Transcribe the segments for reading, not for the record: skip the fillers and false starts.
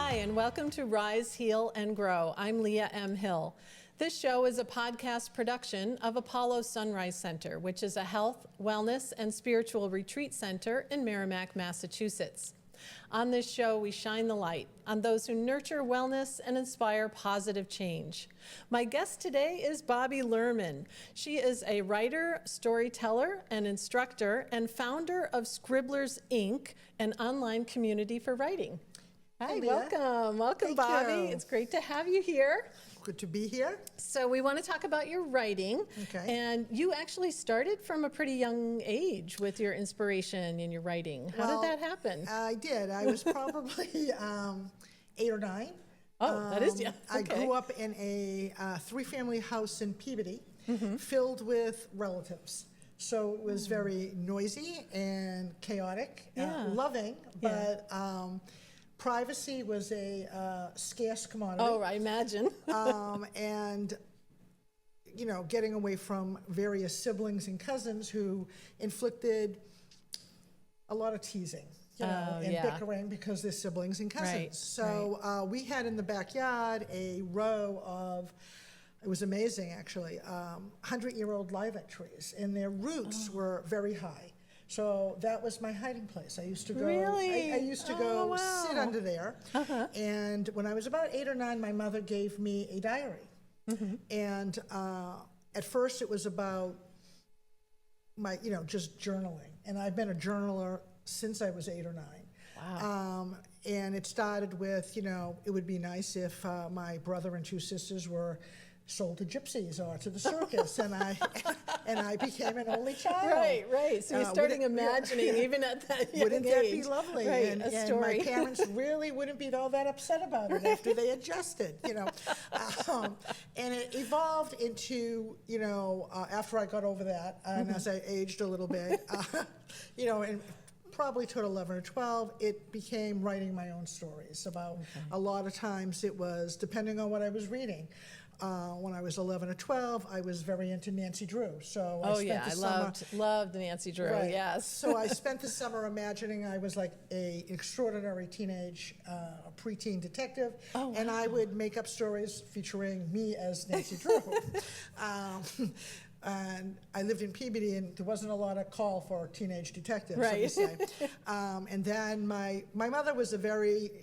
Hi, and welcome to Rise, Heal, and Grow. I'm Leah M. Hill. This show is a podcast production of Apollo Sunrise Center, which is a health, wellness, and spiritual retreat center in Merrimack, Massachusetts. On this show, we shine the light on those who nurture wellness and inspire positive change. My guest today is Bobbi Lerman. She is a writer, storyteller, and instructor, and founder of Scribblers Ink, an online community for writing. Hi, welcome. Welcome, Bobbi. It's great to have you here. Good to be here. So we want to talk about your writing. Okay. And you actually started from a pretty young age with your inspiration in your writing. How did that happen? I did. I was probably 8 or 9. Oh, that is, yeah. I grew up in a 3-family house in Peabody, filled with relatives. So it was very noisy and chaotic, loving, but privacy was a scarce commodity. Oh, I imagine. And, you know, getting away from various siblings and cousins who inflicted a lot of teasing, you know, and bickering because they're siblings and cousins. Right, so we had in the backyard a row of, it was amazing actually, 100-year-old lilac trees, and their roots were very high. So that was my hiding place. I used to go. Really? I used to go sit under there. And when I was about 8 or 9, my mother gave me a diary. And at first, it was about my, you know, just journaling. And I've been a journaler since I was 8 or 9. Wow. And it started with, you know, it would be nice if my brother and 2 sisters were sold to gypsies or to the circus, and I became an only child. Right. So you're starting imagining even at that young wouldn't that be lovely? Right, and story. My parents really wouldn't be all that upset about it after they adjusted, you know. And it evolved into, you know, after I got over that, and as I aged a little bit, you know, and probably toward 11 or 12, it became writing my own stories about, a lot of times it was depending on what I was reading. When I was 11 or 12, I was very into Nancy Drew. So I loved Nancy Drew. Right. Yes. So I spent the summer imagining I was like an extraordinary teenage preteen detective, and I would make up stories featuring me as Nancy Drew. And I lived in Peabody, and there wasn't a lot of call for teenage detectives, right. so to say. And then my mother was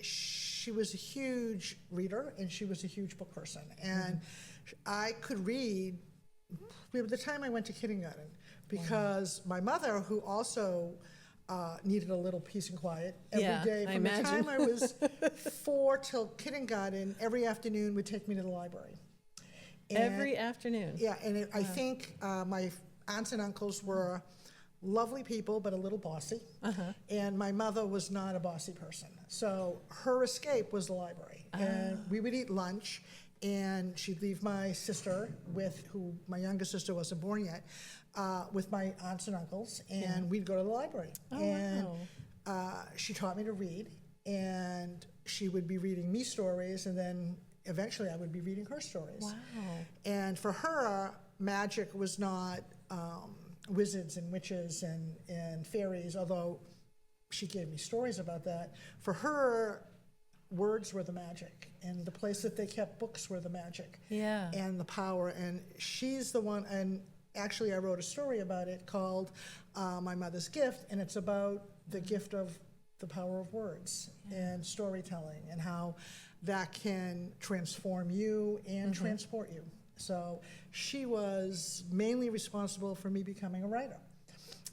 she was a huge reader, and she was a huge book person. And I could read by the time I went to kindergarten, because my mother, who also needed a little peace and quiet every day, from the time I was 4 till kindergarten, every afternoon would take me to the library. Every afternoon? Yeah, and I think my aunts and uncles were lovely people, but a little bossy. And my mother was not a bossy person. So her escape was the library. And we would eat lunch, and she'd leave my sister who my younger sister wasn't born yet, with my aunts and uncles, and we'd go to the library. She taught me to read, and she would be reading me stories, and then eventually I would be reading her stories. Wow. And for her, magic was not wizards and witches and fairies, although she gave me stories about that. For her, words were the magic, and the place that they kept books were the magic. And the power. And she's the one, and actually I wrote a story about it called My Mother's Gift, and it's about the gift of the power of words and storytelling, and how that can transform you and transport you. So she was mainly responsible for me becoming a writer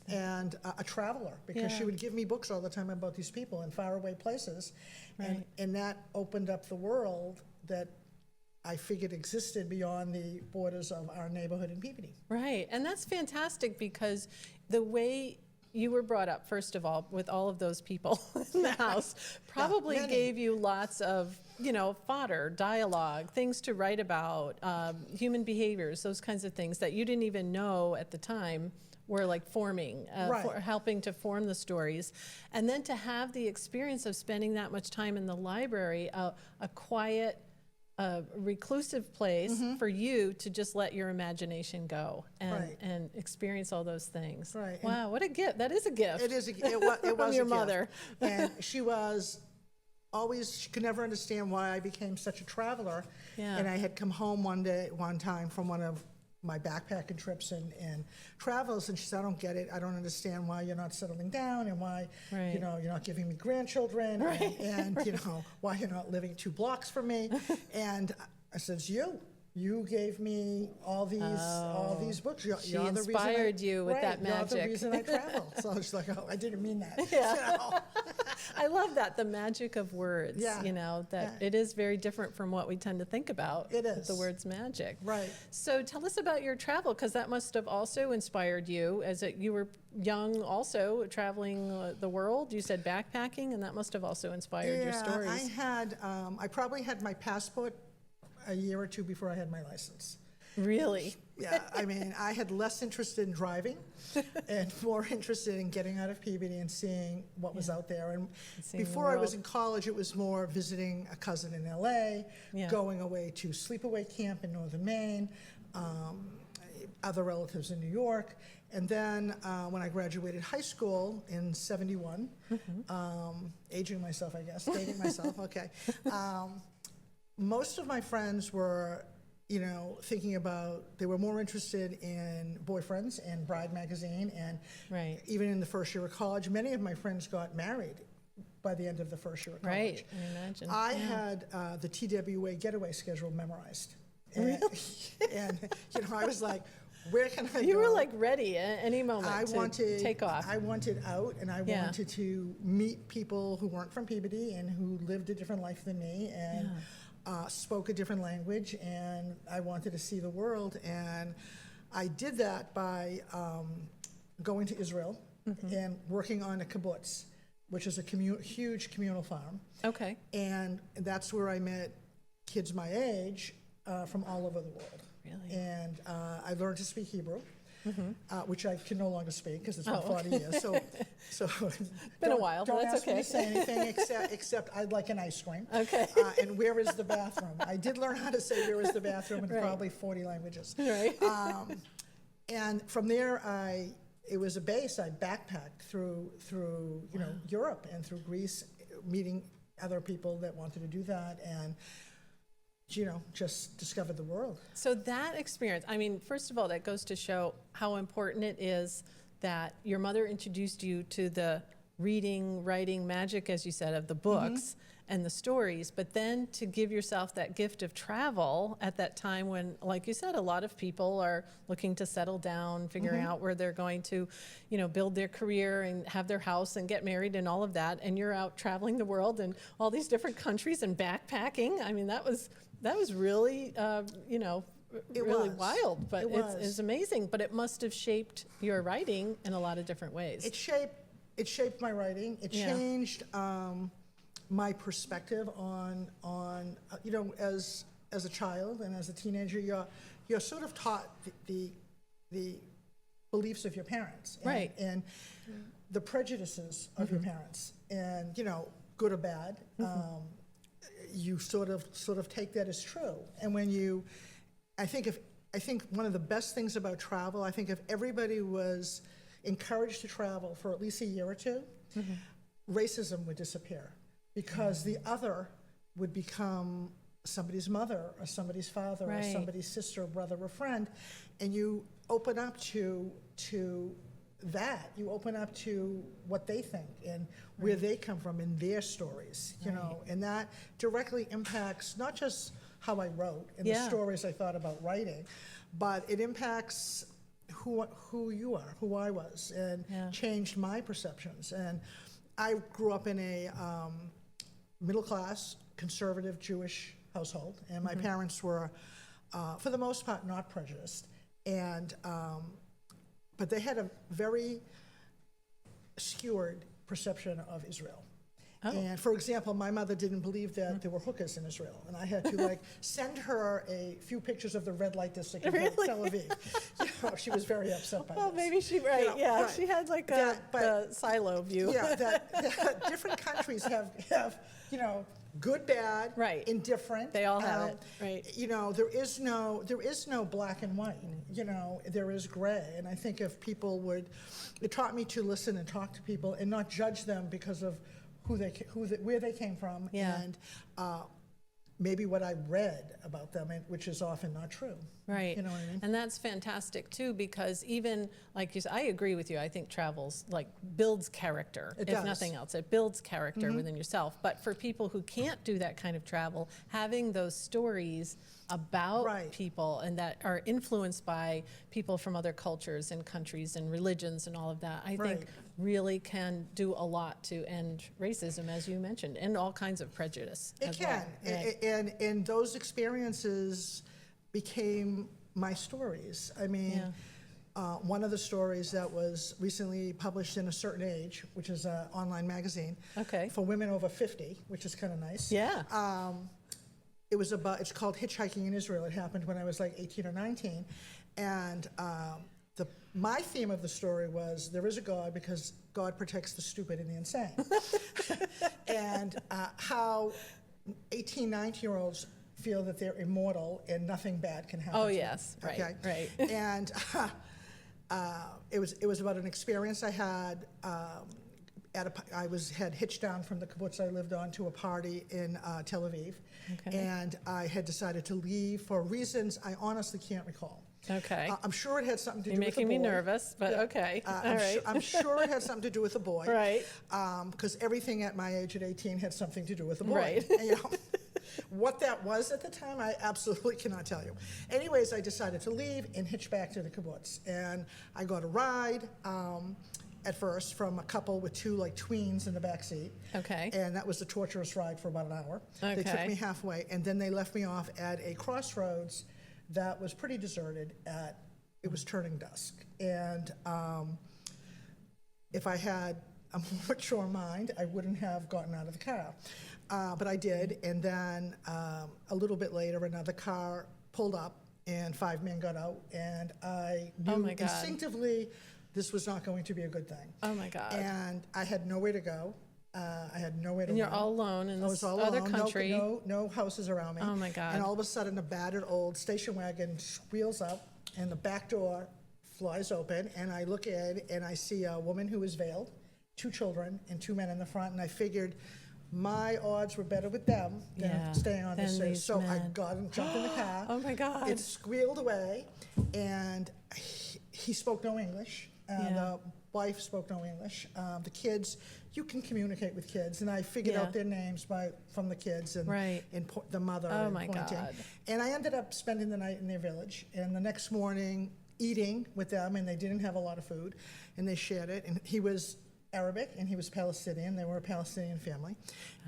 and a traveler, because she would give me books all the time about these people in faraway places. And that opened up the world that I figured existed beyond the borders of our neighborhood in Peabody. Right, and that's fantastic, because the way you were brought up, first of all, with all of those people in the house, probably gave you lots of, you know, fodder, dialogue, things to write about, human behaviors, those kinds of things that you didn't even know at the time were like forming, helping to form the stories. And then to have the experience of spending that much time in the library, a quiet, reclusive place for you to just let your imagination go and experience all those things. Right. Wow, what a gift. That is a gift. It is. It was from your a mother. Gift. And she was she could never understand why I became such a traveler. Yeah. And I had come home one time from one of my backpacking trips and travels, and she said, I don't get it. I don't understand why you're not settling down and why, Right. you know, you're not giving me grandchildren and you know, why you're not living 2 blocks from me. And I said, you gave me all these books. She inspired you with that magic. You're the reason I travel. So she's like, oh, I didn't mean that. Yeah. You know? I love that, the magic of words, Yeah. you know, that it is very different from what we tend to think about. It is. The word's magic. Right. So tell us about your travel, because that must have also inspired you you were young also, traveling the world. You said backpacking, and that must have also inspired your stories. I probably had my passport a year or 2 before I had my license. Really? Yeah, I mean, I had less interest in driving and more interested in getting out of Peabody and seeing what was out there. And Seeing the before I was world. in college, it was more visiting a cousin in LA, going away to sleepaway camp in northern Maine, other relatives in New York. And then when I graduated high school in 71, aging myself, I guess, dating myself, okay. Most of my friends were, you know, thinking about, they were more interested in boyfriends and Bride magazine, and Right. even in the first year of college, many of my friends got married by the end of the first year of college. Right, I imagine. I had the TWA getaway schedule memorized. And, Really? and, you know, I was like, where can I go? You were like ready at any moment I to wanted, take off. I wanted out, and I wanted to meet people who weren't from Peabody and who lived a different life than me, and spoke a different language, and I wanted to see the world. And I did that by going to Israel and working on a kibbutz, which is a huge communal farm. Okay. And that's where I met kids my age from all over the world. Really? And I learned to speak Hebrew, which I can no longer speak because it's been Oh, 40 years. So Been a while, but Don't that's ask me okay. to say anything except I'd like an ice cream. Okay. And where is the bathroom? I did learn how to say where is the bathroom in Right. probably 40 languages. Right. And from there, it was a base. I backpacked through you know, Europe and through Greece, meeting other people that wanted to do that, and you know, just discovered the world. So that experience, I mean, first of all, that goes to show how important it is that your mother introduced you to the reading, writing magic, as you said, of the books and the stories, but then to give yourself that gift of travel at that time when, like you said, a lot of people are looking to settle down, figuring out where they're going to, you know, build their career and have their house and get married and all of that, and you're out traveling the world and all these different countries and backpacking. I mean, that was really, you know, really wild, but it's amazing. But it must have shaped your writing in a lot of different ways. It shaped my writing. It changed my perspective on you know, as a child and as a teenager, you're sort of taught the beliefs of your parents, and, Right. and the prejudices of your parents, and you know, good or bad. You sort of take that as true. And when I think one of the best things about travel, I think if everybody was encouraged to travel for at least a year or 2, racism would disappear, because the other would become somebody's mother or somebody's father or somebody's sister, brother, or friend, and you open up to that. You open up to what they think and where they come from in their stories, you know, and that directly impacts not just how I wrote and the stories I thought about writing, but it impacts who you are, who I was, and changed my perceptions. And I grew up in a middle-class, conservative Jewish household, and my parents were, for the most part, not prejudiced. And but they had a very skewed perception of Israel. Oh. And for example, my mother didn't believe that there were hookahs in Israel, and I had to like send her a few pictures of the red light district in Tel Aviv. You know, she was very upset by Well, this. maybe she, she had like the silo view. Yeah, that different countries have you know, good, bad, indifferent. They all have it, right? You know, there is no black and white. You know, there is gray. And I think if people would, it taught me to listen and talk to people and not judge them because of where they came from, Yeah. and maybe what I read about them, which is often not true. Right. You know what I mean? And that's fantastic too, because even like you said, I agree with you. I think travels like builds character, It if does. nothing else. It builds character within yourself. But for people who can't do that kind of travel, having those stories about Right. people and that are influenced by people from other cultures and countries and religions and all of that, I Right. think really can do a lot to end racism, as you mentioned, and all kinds of prejudice. It as can, well. Right. and those experiences became my stories. I mean, Yeah. one of the stories that was recently published in A Certain Age, which is an online magazine Okay. for women over 50, which is kind of nice. Yeah. It's called Hitchhiking in Israel. It happened when I was like 18 or 19. And my theme of the story was there is a God because God protects the stupid and the insane. And how 18, 19-year-olds feel that they're immortal and nothing bad can happen Oh, to them. yes. Right. Okay? Right. And it was about an experience I had. I had hitched down from the kibbutz I lived on to a party in Tel Aviv, Okay. and I had decided to leave for reasons I honestly can't recall. Okay. I'm sure it had something to You're do with the making boy. me nervous, but Yeah. okay. All I'm, right. I'm sure it had something to do with the boy. Right. Because everything at my age at 18 had something to do with the boy. Right. And, you know, what that was at the time, I absolutely cannot tell you. Anyways, I decided to leave and hitch back to the kibbutz. And I got a ride at first from a couple with two like tweens in the back seat. Okay. And that was a torturous ride for about an hour. They took Okay. me halfway, and then they left me off at a crossroads that was pretty deserted it was turning dusk. And if I had a more mature mind, I wouldn't have gotten out of the car. But I did, and then a little bit later, another car pulled up, and 5 men got out, and I Oh knew my God. instinctively this was not going to be a good thing. Oh my God. And I had nowhere to go. I had nowhere to And you're run. all alone in I was this all other alone, country. no houses around me. Oh, my God. And all of a sudden, a battered old station wagon wheels up, and the back door flies open, and I look in, and I see a woman who is veiled, 2 children, and 2 men in the front, and I figured my odds were better with them than Yeah, staying on the than stairs. these So I men. got and jumped in the car. Oh my God. It squealed away, and he spoke no English. Yeah. The wife spoke no English. The kids, you can communicate with kids, and I figured Yeah. out their names from the kids and, Right. the mother Oh and my pointing. God. And I ended up spending the night in their village, and the next morning eating with them, and they didn't have a lot of food, and they shared it. And he was Arabic, and he was Palestinian. They were a Palestinian family.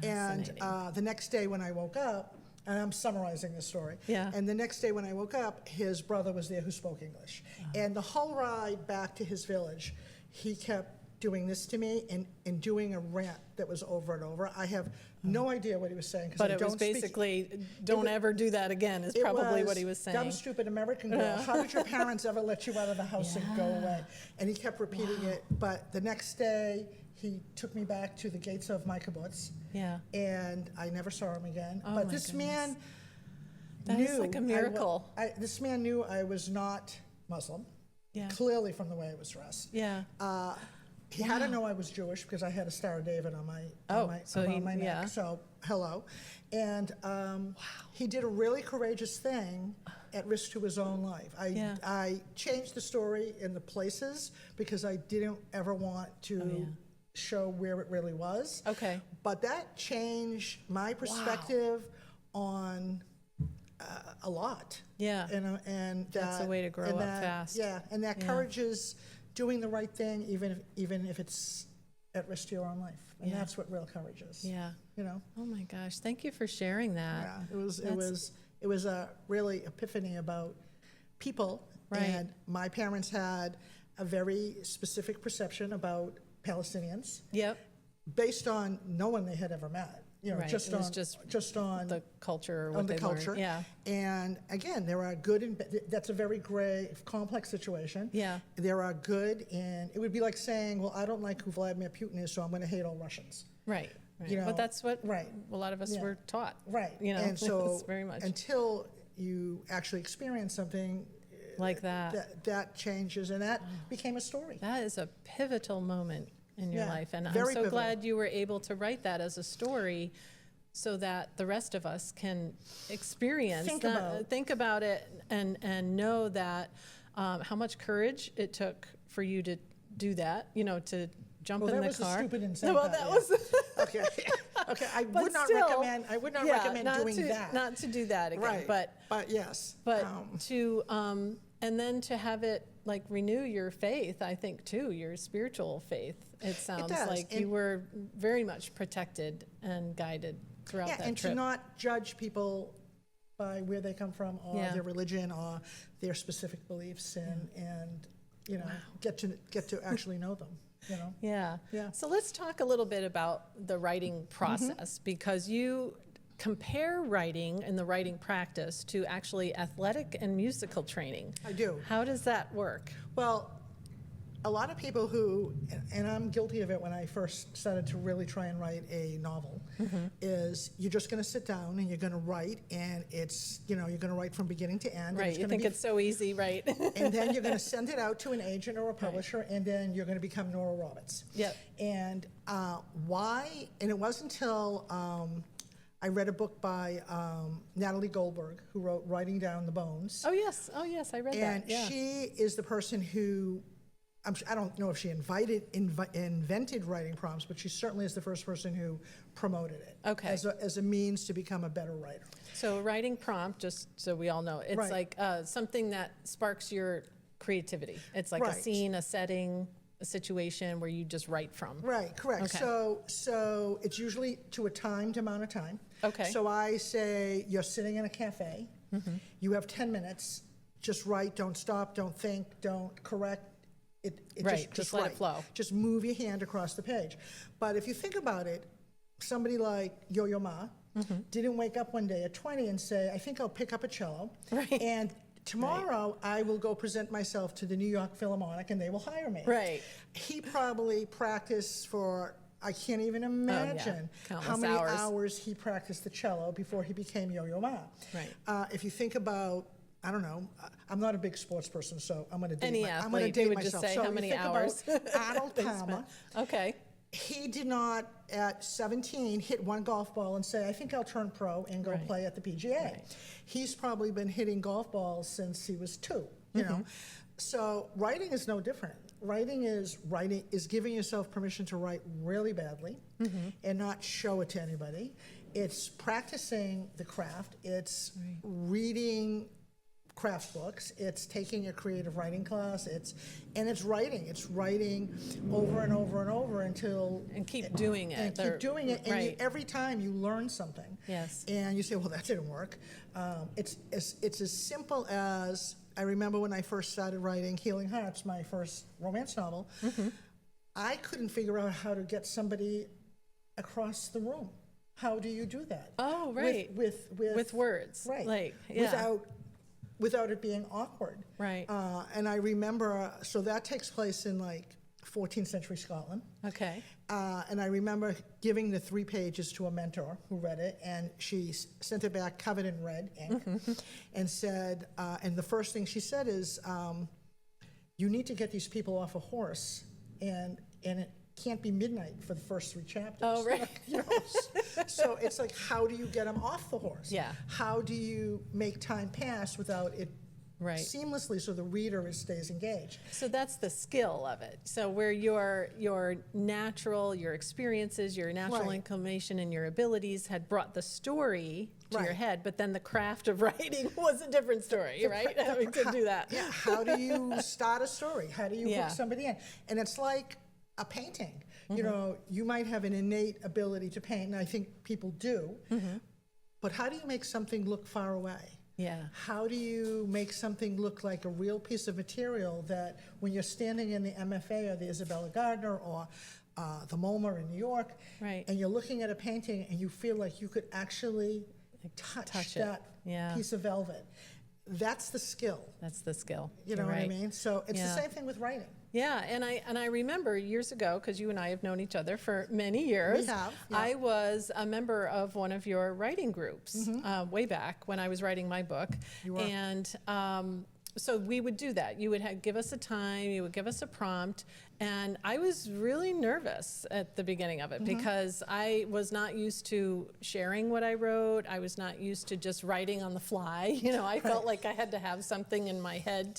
And Fascinating. the next day when I woke up, and I'm summarizing this story. Yeah. And the next day when I woke up, his brother was there who spoke English. And the whole ride back to his village, he kept doing this to me and doing a rant that was over and over. I have no idea what he was saying because But I it don't was basically, It don't wa- ever do that again, is it probably what he was saying. Dumb, stupid American girl. How did your parents ever let you out of the house and go away? And he kept repeating it. But the next day, he took me back to the gates of my kibbutz. Yeah. And I never saw him again. Oh but my this goodness. man That knew is like a I wa- miracle. this man knew I was not Muslim, Yeah. clearly from the way I was dressed. Yeah. He had to know I was Jewish because I had a Star of David on my Oh, on my, so around he- my neck. yeah. So hello, and he did a really courageous thing at risk to his own life. Yeah. I changed the story in the places because I didn't ever want to Oh, yeah. show where it really was. Okay. But that changed my perspective on a lot. Yeah. And That's a that- way to grow and up that- fast. Yeah, and that Yeah. courage is doing the right thing, even if it's at risk to your own life. And Yeah. that's what real courage is. Yeah. You know. Oh my gosh. Thank you for sharing that. Yeah. That's- It was a really epiphany about people. Right. And my parents had a very specific perception about Palestinians Yep. based on no one they had ever met. You know, Right. just It was on just on The culture or what on the they culture. learned. Yeah. And again, there are good and that's a very gray, complex situation. Yeah. There are good, and it would be like saying, well, I don't like who Vladimir Putin is, so I'm going to hate all Russians. Right. Right. You know, but that's what right. a lot of us Yeah. were taught. Right. You know, and so it's very much until you actually experience something like that. that changes, and that became a story. That is a pivotal moment in your life. And I'm Very so pivotal. glad you were able to write that as a story so that the rest of us can experience think about it and know that how much courage it took for you to do that, you know, to jump in the car. That was a stupid insane Well, that was okay. Okay, I But would not still, recommend. I would not recommend doing that. Not to do that again. Right. But yes. But to and then to have it like renew your faith, I think too, your spiritual faith. It sounds does. like you were very much protected and guided throughout that and trip. to not judge people by where they come from or their religion or their specific beliefs, and you know, get to actually know them. You know? Yeah. So let's talk a little bit about the writing process, because you compare writing and the writing practice to actually athletic and musical training. I do. How does that work? Well, a lot of people who, and I'm guilty of it when I first started to really try and write a novel, is you're just going to sit down and you're going to write, and it's, you know, you're going to write from beginning to end. Right, you think it's so easy, right? And then you're going to send it out to an agent or a publisher, and then you're going to become Nora Roberts. Yep. And why, and it wasn't until I read a book by Natalie Goldberg, who wrote Writing Down the Bones. Oh yes, I read that. And Yeah. she is the person who, I don't know if she invented writing prompts, but she certainly is the first person who promoted it as a means to become a better writer. So a writing prompt, just so we all know, it's like something that sparks your creativity. It's like a scene, a setting, a situation where you just write from. Right, correct. Okay. So it's usually to a timed amount of time. Okay. So I say you're sitting in a cafe, you have 10 minutes, just write, don't stop, don't think, don't correct. Just let it flow. Just move your hand across the page. But if you think about it, somebody like Yo-Yo Ma didn't wake up one day at 20 and say, I think I'll pick up a cello. Right. And tomorrow I will go present myself to the New York Philharmonic and they will hire me. Right. He probably practiced for, I can't even imagine how many hours he practiced the cello before he became Yo-Yo Ma. Right. If you think about, I don't know, I'm not a big sports person, so I'm going to date Any I'm athlete, going to they date would myself. just say So how you many think hours about Arnold they Palmer. spent. Okay. He did not, at 17, hit one golf ball and say, I think I'll turn pro and go play at the PGA. Right. He's probably been hitting golf balls since he was 2, you know. So writing is no different. Writing is giving yourself permission to write really badly and not show it to anybody. It's practicing the craft. It's reading craft books. It's taking a creative writing class. It's writing. It's writing over and over and over until keep doing it. And keep doing it. And every time you learn something. Yes. And you say, well, that didn't work. It's as simple as, I remember when I first started writing Healing Hearts, my first romance novel, I couldn't figure out how to get somebody across the room. How do you do that? Oh, right. With words. Right. Like, without it being awkward. Right. And I remember, so that takes place in like 14th century Scotland. Okay. And I remember giving the 3 pages to a mentor who read it, and she sent it back covered in red ink and said, and the first thing she said is, you need to get these people off a horse, and it can't be midnight for the first 3 chapters. Oh, right. You know, so it's like, how do you get them off the horse? Yeah. How do you make time pass without it seamlessly so the reader stays engaged? So that's the skill of it. So where your natural, your experiences, your natural inclination and your abilities had brought the story to your head, but then the craft of writing was a different story, right? Having to do that. Yeah, how do you start a story? How do you hook somebody in? And it's like a painting. You know, you might have an innate ability to paint, and I think people do, but how do you make something look far away? Yeah. How do you make something look like a real piece of material that when you're standing in the MFA or the Isabella Gardner or the MoMA in New York, and you're looking at a painting and you feel like you could actually touch that piece of velvet? That's the skill. That's the skill. You know what I mean? So it's the same thing with writing. Yeah, and I remember years ago, because you and I have known each other for many years. We have. Yeah. I was a member of one of your writing groups way back when I was writing my book. You were. And so we would do that. You would give us a time, you would give us a prompt, And I was really nervous at the beginning of it because I was not used to sharing what I wrote. I was not used to just writing on the fly. You know, I felt like I had to have something in my head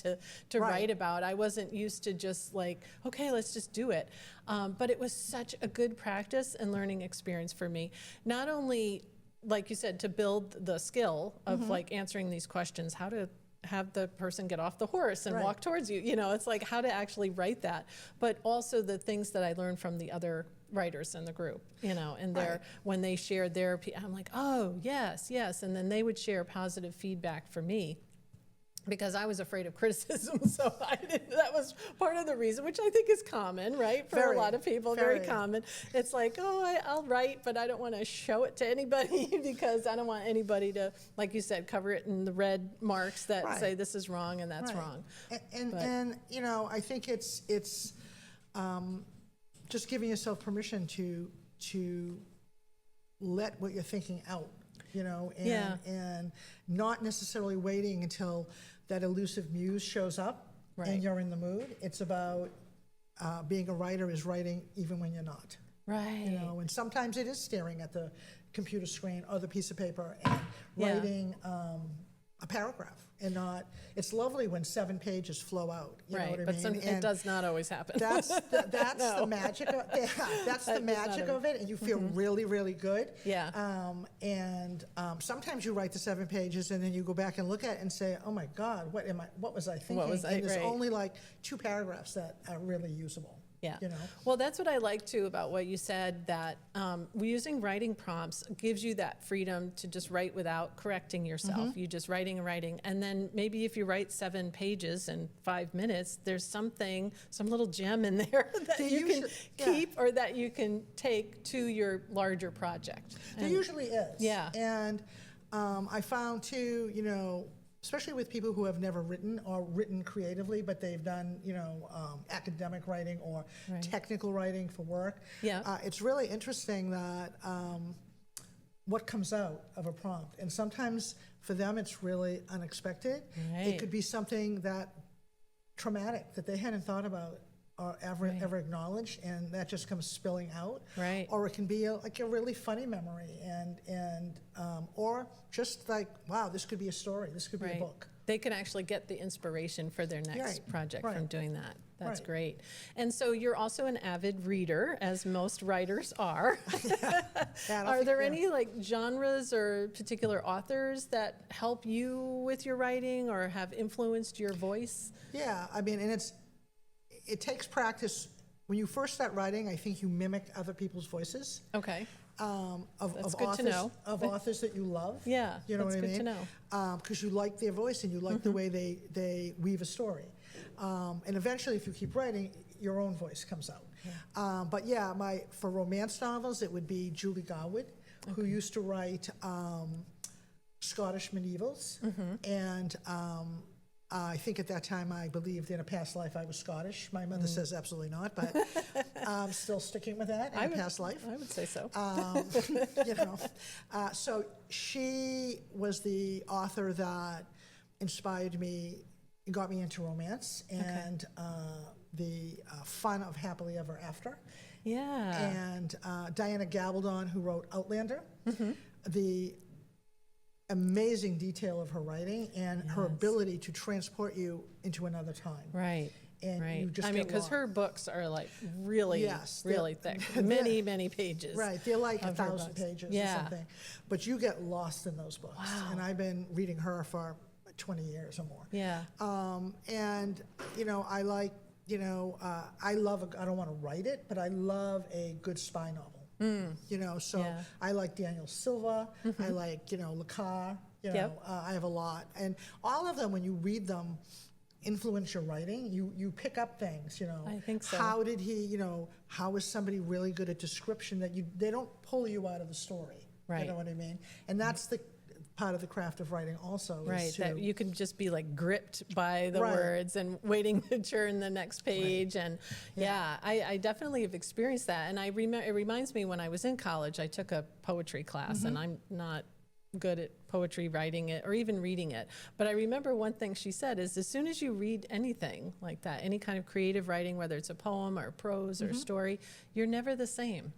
to write about. I wasn't used to just like, okay, let's just do it. But it was such a good practice and learning experience for me. Not only, like you said, to build the skill of like answering these questions, how to have the person get off the horse and walk towards you. You know, it's like how to actually write that, but also the things that I learned from the other writers in the group, you know, and when they shared their, I'm like, oh, yes, yes. And then they would share positive feedback for me, because I was afraid of criticism, so that was part of the reason, which I think is common, right? For a lot of people, very common. It's like, oh, I'll write, but I don't want to show it to anybody because I don't want anybody to, like you said, cover it in the red marks that say this is wrong and that's wrong. And you know, I think it's just giving yourself permission to let what you're thinking out, you know, and not necessarily waiting until that elusive muse shows up and you're in the mood. It's about being a writer is writing even when you're not. Right. You know, and sometimes it is staring at the computer screen or the piece of paper and writing a paragraph and not, it's lovely when 7 pages flow out, you know what I mean? But it does not always happen. That's the magic of that's the magic of it, and you feel really, really good. Yeah. Sometimes you write the 7 pages and then you go back and look at it and say, oh my God, what was I thinking? And there's only like 2 paragraphs that are really usable. Yeah. You know? Well, that's what I like too about what you said, that using writing prompts gives you that freedom to just write without correcting yourself. You just writing and writing. And then maybe if you write 7 pages in 5 minutes, there's some little gem in there that you can keep or that you can take to your larger project. There usually is. Yeah. And I found too, you know, especially with people who have never written or written creatively, but they've done, you know, academic writing or technical writing for work. Yeah. It's really interesting that what comes out of a prompt. And sometimes for them, it's really unexpected. Right. It could be something that traumatic that they hadn't thought about or ever acknowledged, and that just comes spilling out. Right. Or it can be like a really funny memory, and or just like, wow, this could be a story, this could be a book. They can actually get the inspiration for their next project from doing that. That's great. And so you're also an avid reader, as most writers are. Are there any like genres or particular authors that help you with your writing or have influenced your voice? Yeah, I mean, and it takes practice. When you first start writing, I think you mimic other people's voices. Okay. Of good to know. Of authors that you love. Yeah, you know that's what I mean? good to know. Because you like their voice and you like the way they weave a story. And eventually, if you keep writing, your own voice comes out. Yeah. But yeah, for romance novels, it would be Julie Garwood, who used to write Scottish medievals. And I think at that time I believed in a past life I was Scottish. My mother says absolutely not, but I'm still sticking with that in a past life. I would say so. You know, so she was the author that inspired me and got me into romance and the fun of Happily Ever After. Yeah. And Diana Gabaldon, who wrote Outlander. The amazing detail of her writing and her ability to transport you into another time. Right. And you just because her books are like really, really thick, many pages. Right, they're like 1,000 pages or something. But you get lost in those books. Wow. And I've been reading her for 20 years or more. Yeah. And, you know, I like, you know, I don't want to write it, but I love a good spy novel. You know, so I like Daniel Silva, I like, you know, Le Carre, you know, I have a lot. And all of them, when you read them, influence your writing. You pick up things, you know. I think so. How did he, you know, how is somebody really good at description that they don't pull you out of the story. Right. You know what I mean? And that's the part of the craft of writing also. Right, that you can just be like gripped by the words and waiting to turn the next page. And I definitely have experienced that. And it reminds me when I was in college, I took a poetry class and I'm not good at poetry, writing it, or even reading it. But I remember one thing she said is as soon as you read anything like that, any kind of creative writing, whether it's a poem or prose or a story, you're never the same.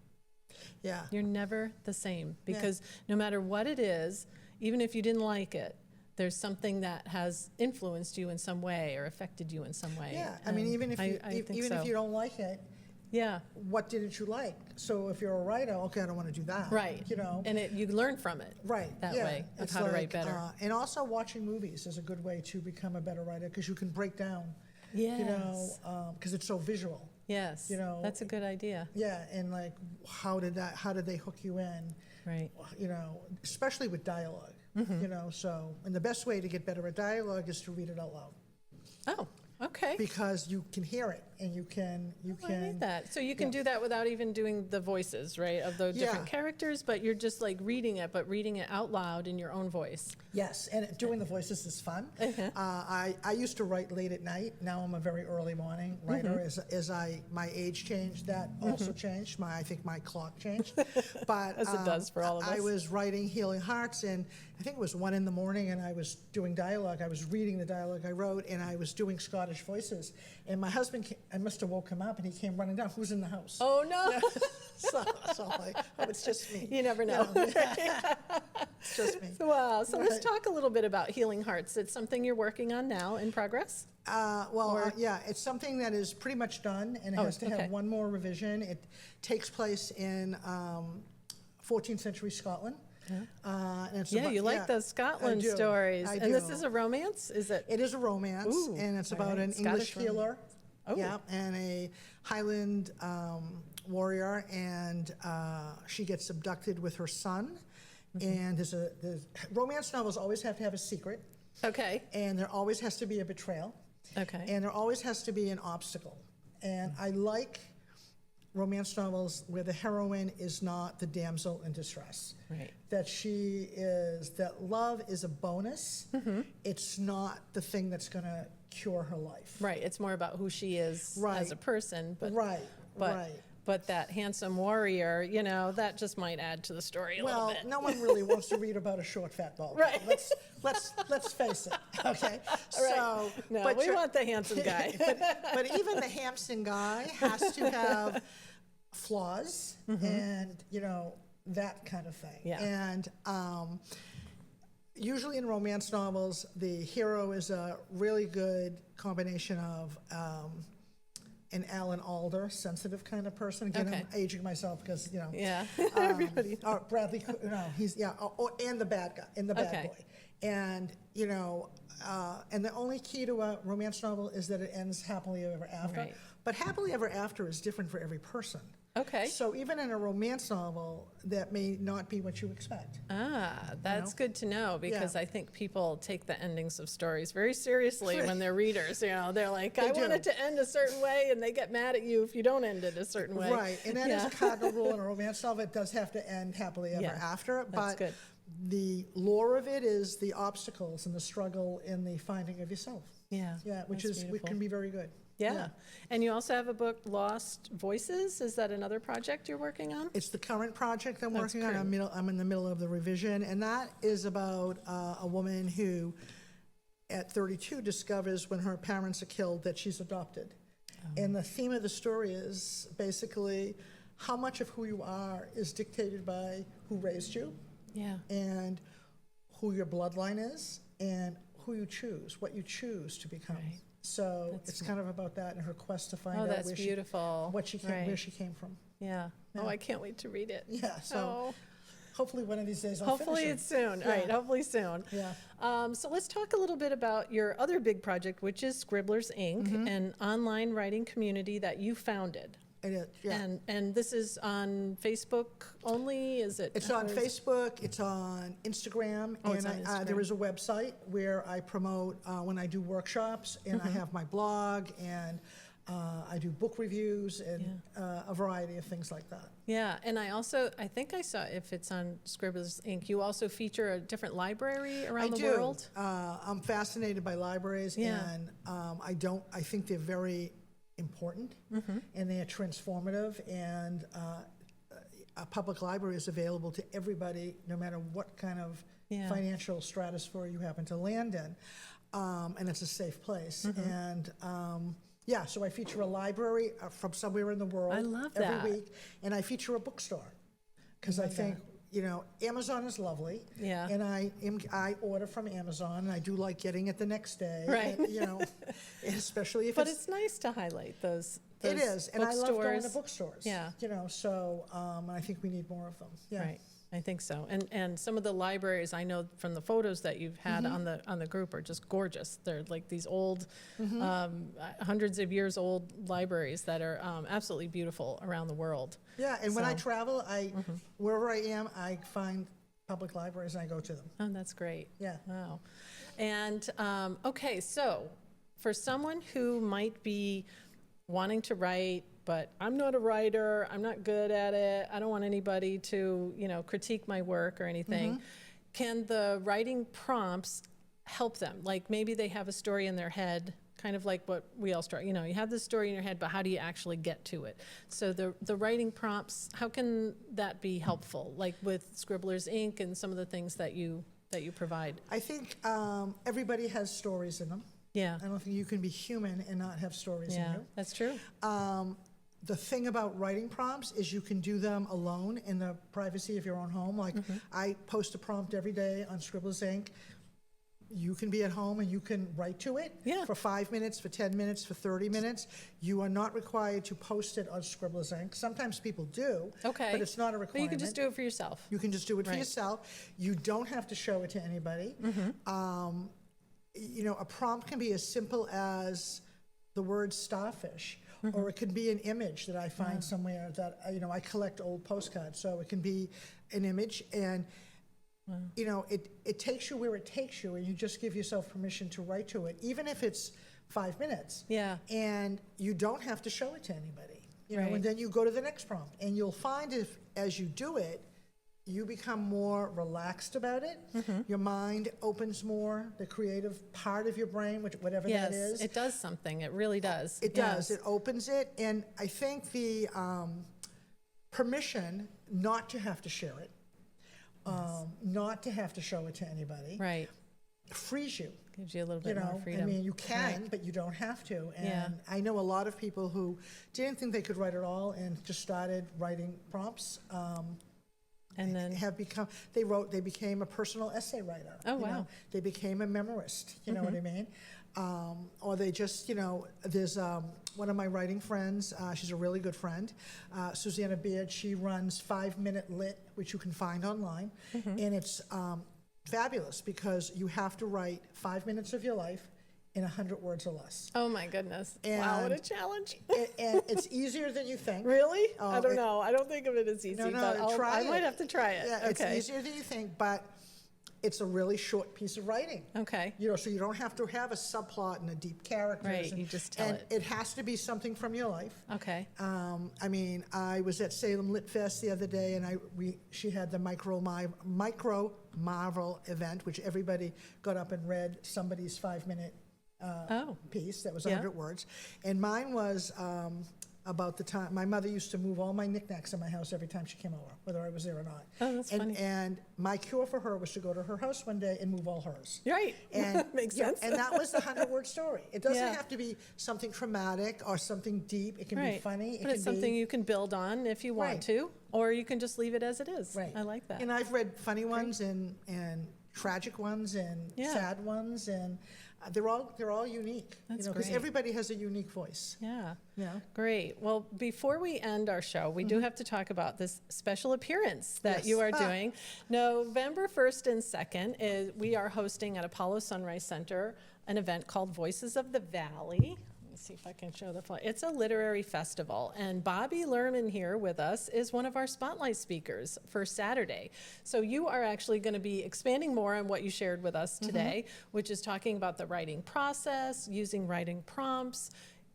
Yeah. You're never the same because no matter what it is, even if you didn't like it, there's something that has influenced you in some way or affected you in some way. Yeah, I mean, even if you, even if you don't like it, yeah, what didn't you like? So if you're a writer, okay, I don't want to do that. right, You know, and you learn from it, right? that yeah. way of It's how to write like, better. And also watching movies is a good way to become a better writer because you can break down. Yes. You know, because it's so visual. Yes, you know, that's a good idea. Yeah, and like, how did they hook you in? Right. You know, especially with dialogue. You know, so, and the best way to get better at dialogue is to read it out loud. Oh, okay. Because you can hear it, and you can. I need that. So you can do that without even doing the voices, right, of the different characters, but you're just like reading it, but reading it out loud in your own voice. Yes, and doing the voices is fun. I used to write late at night. Now I'm a very early morning writer. As my age changed, that also changed. I think my clock changed. But As it does for all of us. I was writing Healing Hearts, and I think it was 1 in the morning, and I was doing dialogue. I was reading the dialogue I wrote, and I was doing Scottish voices. And my husband, I must have woke him up, and he came running down. Who's in the house? Oh, no. So I'm like, oh, it's just me. You never know. It's just me. Wow. So let's talk a little bit about Healing Hearts. It's something you're working on now, in progress? Yeah, it's something that is pretty much done, and it has to have one more revision. It takes place in 14th century Scotland. And it's You like those Scotland stories. I do. And this is a romance, is it? It is a romance, Ooh, and it's about an Scottish English healer. Oh. Yeah, and a Highland warrior, and she gets abducted with her son. And there's romance novels always have to have a secret. Okay. And there always has to be a betrayal. Okay. And there always has to be an obstacle. And I like romance novels where the heroine is not the damsel in distress. Right. That love is a bonus. It's not the thing that's going to cure her life. Right. It's more about who she is as a person. But, Right. But that handsome warrior, you know, that just might add to the story a little bit. Well, no one really wants to read about a short, fat bald guy. Right. Let's face it. Okay. Right. So, No, we want the handsome guy. but even the handsome guy has to have flaws and, you know, that kind of thing. Yeah. And usually in romance novels, the hero is a really good combination of an Alan Alda, sensitive kind of person. Again, I'm aging myself because, you know. Yeah, everybody. Or Bradley, he's, and the bad guy, and the bad boy. And, you know, and the only key to a romance novel is that it ends happily ever after. Right. But happily ever after is different for every person. Okay. So even in a romance novel, that may not be what you expect. That's good to know because I think people take the endings of stories very seriously when they're readers. You know, they're like, I want it to end a certain way, and they get mad at you if you don't end it a certain way. Right, and that is a cardinal rule in a romance novel. It does have to end happily ever after. That's but good. The lore of it is the obstacles and the struggle in the finding of yourself. Yeah, which can be very good. Yeah. And you also have a book, Lost Voices. Is that another project you're working on? It's the current project I'm working on. I'm in the middle of the revision, and that is about a woman who, at 32, discovers when her parents are killed that she's adopted. And the theme of the story is basically how much of who you are is dictated by who raised you, and who your bloodline is, and who you choose, what you choose to become. Right. So it's kind of about that and her quest to find out that's beautiful. where she came from. Yeah. Oh, I can't wait to read it. Yeah. So hopefully one of these days I'll hopefully finish it's soon. Yeah. Right. Hopefully soon. Yeah. So let's talk a little bit about your other big project, which is Scribblers Ink, an online writing community that you founded. It is, yeah. And this is on Facebook only? Is it? It's on Facebook. It's on Instagram. Oh, and it's on Instagram. There is a website where I promote when I do workshops, and I have my blog, and I do book reviews, and a variety of things like that. Yeah, and I think I saw, if it's on Scribblers Ink, you also feature a different library around the world? I'm fascinated by libraries, and I think they're very important, and they are transformative, and a public library is available to everybody, no matter what kind of financial stratosphere you happen to land in. And it's a safe place. And yeah, so I feature a library from somewhere in the world I love that. every week, and I feature a bookstore because I think, you know, Amazon is lovely. Yeah. And I order from Amazon, and I do like getting it the next day. Right. And, you know, especially if But it's nice to highlight those it is, and I love going to bookstores. bookstores. Yeah. You know, so I think we need more of them. Yeah. Right, I think so. And some of the libraries, I know from the photos that you've had on the group, are just gorgeous. They're like these old, hundreds of years old libraries that are absolutely beautiful around the world. Yeah, and when I So- travel, wherever I am, I find public libraries and I go to them. Oh, that's great. Yeah. Wow. And, okay, so for someone who might be wanting to write, but I'm not a writer, I'm not good at it, I don't want anybody to, you know, critique my work or anything, can the writing prompts help them? Like maybe they have a story in their head, kind of like what we all start, you know, you have this story in your head, but how do you actually get to it? So the writing prompts, how can that be helpful? Like with Scribblers Ink and some of the things that you provide? I think everybody has stories in them. Yeah. I don't think you can be human and not have stories in Yeah, you. that's true. The thing about writing prompts is you can do them alone in the privacy of your own home. Like I post a prompt every day on Scribblers Ink. You can be at home and you can write to it for 5 minutes, for 10 minutes, for 30 minutes. You are not required to post it on Scribblers Ink. Sometimes people do, Okay. but it's not a requirement. But you can just do it for yourself. You can just do it for Right. yourself. You don't have to show it to anybody. You know, a prompt can be as simple as the word starfish, or it could be an image that I find somewhere that, you know, I collect old postcards, so it can be an image, and, you know, it takes you where it takes you, and you just give yourself permission to write to it, even if it's 5 minutes. Yeah. And you don't have to show it to anybody, you know, Right. and then you go to the next prompt, and you'll find if, as you do it, you become more relaxed about it. Your mind opens more, the creative part of your brain, whatever Yes, that is. it does something. It really does. It does. It opens it. And I think the permission not to have to share it, not to have to show it to anybody, Right. frees you. Gives you a little You bit more know, freedom. I mean, you can, Right. but you don't have to. And Yeah. I know a lot of people who didn't think they could write at all and just started writing prompts. And then, Have become, they became a personal essay writer. Oh, you know. wow. They became a memorist, you know what I mean? Or they just, you know, there's one of my writing friends, she's a really good friend, Susanna Beard, she runs 5 Minute Lit, which you can find online. And it's fabulous because you have to write 5 minutes of your life in 100 words or less. oh my goodness. Wow, what a And- challenge. And it's easier than you think. Really? Oh, I don't know. I don't think of it as easy, No, but try I might it. have to try it. Yeah, Okay. it's easier than you think, but it's a really short piece of writing. Okay. You know, so you don't have to have a subplot and a deep characters. Right, and, you just tell and it. it has to be something from your life. Okay. I mean, I was at Salem Lit Fest the other day, and she had the micro Marvel event, which everybody got up and read somebody's 5 minute piece that was Yeah. 100 words, and mine was about the time my mother used to move all my knickknacks in my house every time she came over, whether I was there or not. Oh, that's funny. And my cure for her was to go to her house one day and move all hers. Right. And Makes yeah, sense. And that was the 100-word story. It doesn't Yeah. have to be something traumatic or something deep. It can be Right. funny. But it's something you can build on if you want Right. to, or you can just leave it as it is. Right. I like that. And I've read funny ones and tragic ones and Yeah. sad ones, and they're all unique. That's because great. everybody has a unique voice. Yeah. Yeah. Great. Well, before we end our show, we do have to talk about this special appearance that Yes. you are doing. November 1st and 2nd, we are hosting at Apollo Sunrise Center an event called Voices of the Valley. Let me see if I can show the flyer. It's a literary festival, and Bobbi Lerman here with us is one of our spotlight speakers for Saturday. So you are actually going to be expanding more on what you shared with us today, which is talking about the writing process, using writing prompts,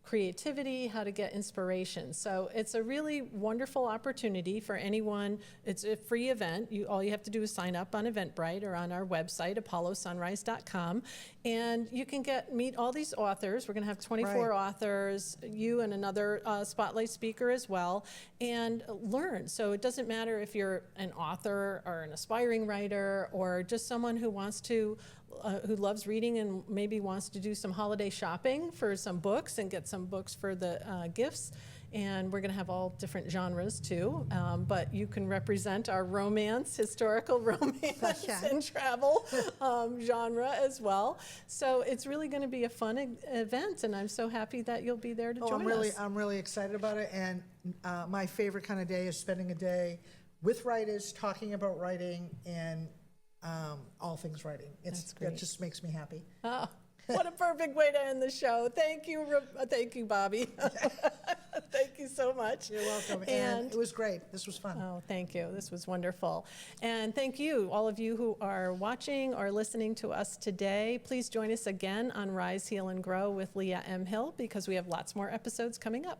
creativity, how to get inspiration. So it's a really wonderful opportunity for anyone. It's a free event. All you have to do is sign up on Eventbrite or on our website, apollosunrise.com, and you can meet all these authors. We're going to have 24 authors, you and another spotlight speaker as well, and learn. So it doesn't matter if you're an author or an aspiring writer or just someone who wants to who loves reading and maybe wants to do some holiday shopping for some books and get some books for the gifts. And we're going to have all different genres too, but you can represent our romance, historical romance and travel genre as well. So it's really going to be a fun event, and I'm so happy that you'll be there to join us. I'm really excited about it, and my favorite kind of day is spending a day with writers, talking about writing, and all things writing. It just makes me happy. Oh, what a perfect way to end the show. Thank you, Bobbi. Thank you so much. You're welcome. And it was great. This was fun. Oh, thank you. This was wonderful. And thank you, all of you who are watching or listening to us today. Please join us again on Rise, Heal, and Grow with Leah M. Hill, because we have lots more episodes coming up.